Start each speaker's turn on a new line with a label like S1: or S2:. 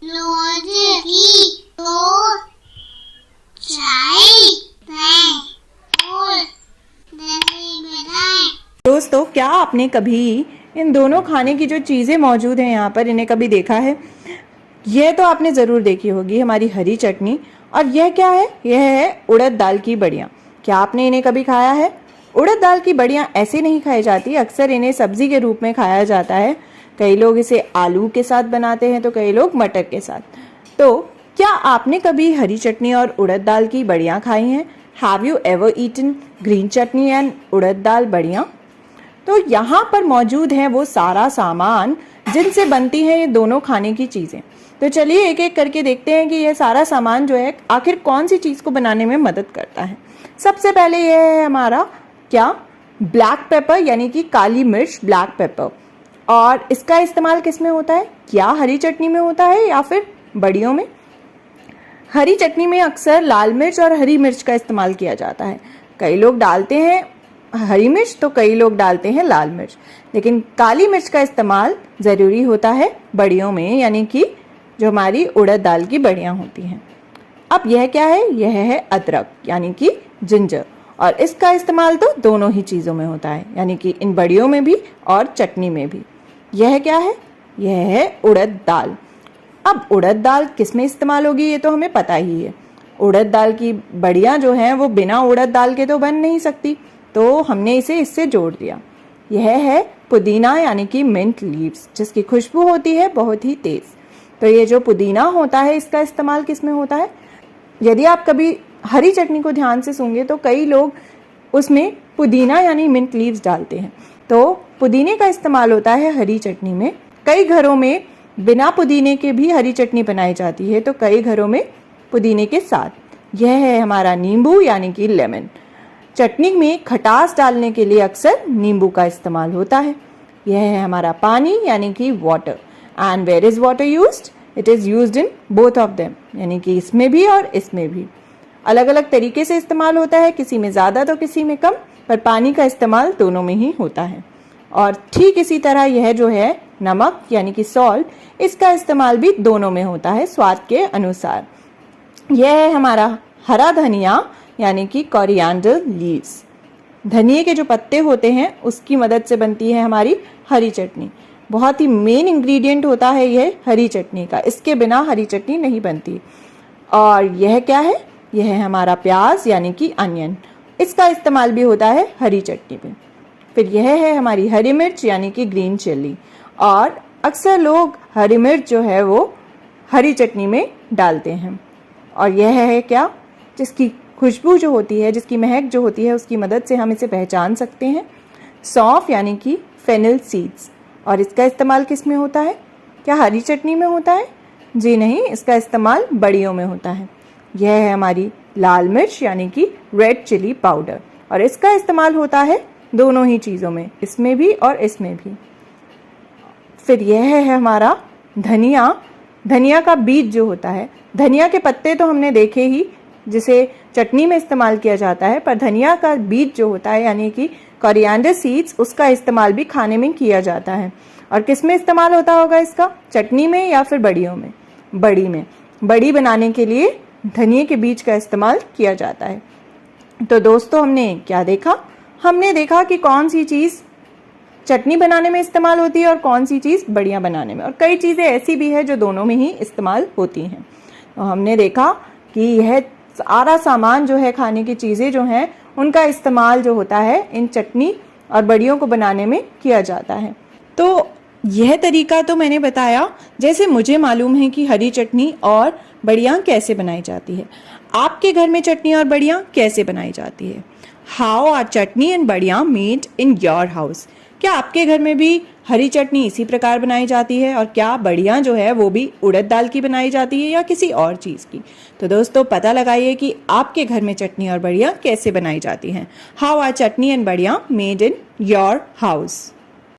S1: रोटी दो चाय और दही बनाए।
S2: दोस्तों, क्या आपने कभी इन दोनों खाने की जो चीज़ें मौजूद हैं यहाँ पर, इन्हें कभी देखा है? यह तो आपने ज़रूर देखी होगी, हमारी हरी चटनी। और यह क्या है? यह है उड़द दाल की बड़ियाँ। क्या आपने इन्हें कभी खाया है? उड़द दाल की बड़ियाँ ऐसे नहीं खाई जाती, अक्सर इन्हें सब्जी के रूप में खाया जाता है। कई लोग इसे आलू के साथ बनाते हैं तो कई लोग मटर के साथ। तो क्या आपने कभी हरी चटनी और उड़द दाल की बड़ियाँ खाई हैं? Have you ever eaten green chutney and urad dal badiyan? तो यहाँ पर मौजूद है वो सारा सामान जिनसे बनती है ये दोनों खाने की चीज़ें। तो चलिए एक एक करके देखते हैं कि यह सारा सामान जो है आखिर कौन सी चीज़ को बनाने में मदद करता है। सबसे पहले यह है हमारा क्या, ब्लैक पेपर, यानी कि काली मिर्च, ब्लैक पेपर। और इसका इस्तेमाल किस में होता है? क्या हरी चटनी में होता है या फिर बड़ियों में? हरी चटनी में अक्सर लाल मिर्च और हरी मिर्च का इस्तेमाल किया जाता है। कई लोग डालते हैं हरी मिर्च तो कई लोग डालते हैं लाल मिर्च, लेकिन काली मिर्च का इस्तेमाल ज़रूरी होता है बड़ियों में, यानी कि जो हमारी उड़द दाल की बड़ियाँ होती हैं। अब यह क्या है? यह है अदरक, यानी कि जिंजर। और इसका इस्तेमाल तो दोनों ही चीज़ों में होता है, यानी कि इन बड़ियों में भी और चटनी में भी। यह क्या है? यह है उड़द दाल। अब उड़द दाल किस में इस्तेमाल होगी ये तो हमें पता ही है। उड़द दाल की बड़ियाँ जो हैं वो बिना उड़द दाल के तो बन नहीं सकती, तो हमने इसे इससे जोड़ दिया। यह है पुदीना, यानी कि मिंट लीव्स, जिसकी खुशबू होती है बहुत ही तेज़। तो ये जो पुदीना होता है इसका इस्तेमाल किस में होता है? यदि आप कभी हरी चटनी को ध्यान से सूंघे तो कई लोग उसमें पुदीना यानी मिंट लीव्स डालते हैं। तो पुदीने का इस्तेमाल होता है हरी चटनी में। कई घरों में बिना पुदीने के भी हरी चटनी बनाई जाती है, तो कई घरों में पुदीने के साथ। यह है हमारा नींबू, यानी कि लेमन। चटनी में खटास डालने के लिए अक्सर नींबू का इस्तेमाल होता है। यह है हमारा पानी, यानी कि water. And where is water used? It is used in both of them, यानी कि इसमें भी और इसमें भी। अलग अलग तरीके से इस्तेमाल होता है, किसी में ज़्यादा तो किसी में कम, पर पानी का इस्तेमाल दोनों में ही होता है। और ठीक इसी तरह यह जो है नमक, यानी कि सॉल्ट, इसका इस्तेमाल भी दोनों में होता है स्वाद के अनुसार। यह है हमारा हरा धनिया, यानी कि कोरिएंडर लीव्स। धनिए के जो पत्ते होते हैं उसकी मदद से बनती है हमारी हरी चटनी। बहुत ही मेन इंग्रेडिएंट होता है यह हरी चटनी का, इसके बिना हरी चटनी नहीं बनती। और यह क्या है? यह है हमारा प्याज, यानी कि अनियन। इसका इस्तेमाल भी होता है हरी चटनी में। फिर यह है हमारी हरी मिर्च, यानी कि ग्रीन चिल्ली। और अक्सर लोग हरी मिर्च जो है वो हरी चटनी में डालते हैं। और यह है क्या? जिसकी खुशबू जो होती है, जिसकी महक जो होती है, उसकी मदद से हम इसे पहचान सकते हैं, सौंफ, यानी कि फेनिल सीड्स। और इसका इस्तेमाल किस में होता है? क्या हरी चटनी में होता है? जी नहीं, इसका इस्तेमाल बड़ियों में होता है। यह है हमारी लाल मिर्च, यानी कि रेड चिली पाउडर। और इसका इस्तेमाल होता है दोनों ही चीज़ों में, इसमें भी और इसमें भी। फिर यह है हमारा धनिया। धनिया का बीज जो होता है, धनिया के पत्ते तो हमने देखे ही, जिसे चटनी में इस्तेमाल किया जाता है, पर धनिया का बीज जो होता है, यानी कि कोरिएंडर सीड्स, उसका इस्तेमाल भी खाने में किया जाता है। और किस में इस्तेमाल होता होगा इसका? चटनी में या फिर बड़ियों में? बड़ी में। बड़ी बनाने के लिए धनिए के बीज का इस्तेमाल किया जाता है। तो दोस्तों, हमने क्या देखा? हमने देखा कि कौन सी चीज़ चटनी बनाने में इस्तेमाल होती है और कौन सी चीज़ बड़ियाँ बनाने में। और कई चीज़ें ऐसी भी है जो दोनों में ही इस्तेमाल होती हैं। तो हमने देखा कि यह सारा सामान जो है, खाने की चीज़ें जो हैं, उनका इस्तेमाल जो होता है इन चटनी और बड़ियों को बनाने में किया जाता है। तो यह तरीका तो मैंने बताया जैसे मुझे मालूम है कि हरी चटनी और बड़ियाँ कैसे बनाई जाती है। आपके घर में चटनी और बड़ियाँ कैसे बनाई जाती है? How are chutney and badiyan made in your house? क्या आपके घर में भी हरी चटनी इसी प्रकार बनाई जाती है? और क्या बड़ियाँ जो है वो भी उड़द दाल की बनाई जाती है या किसी और चीज़ की? तो दोस्तों, पता लगाइए कि आपके घर में चटनी और बड़ियाँ कैसे बनाई जाती हैं। How are chutney and badiyan made in your house?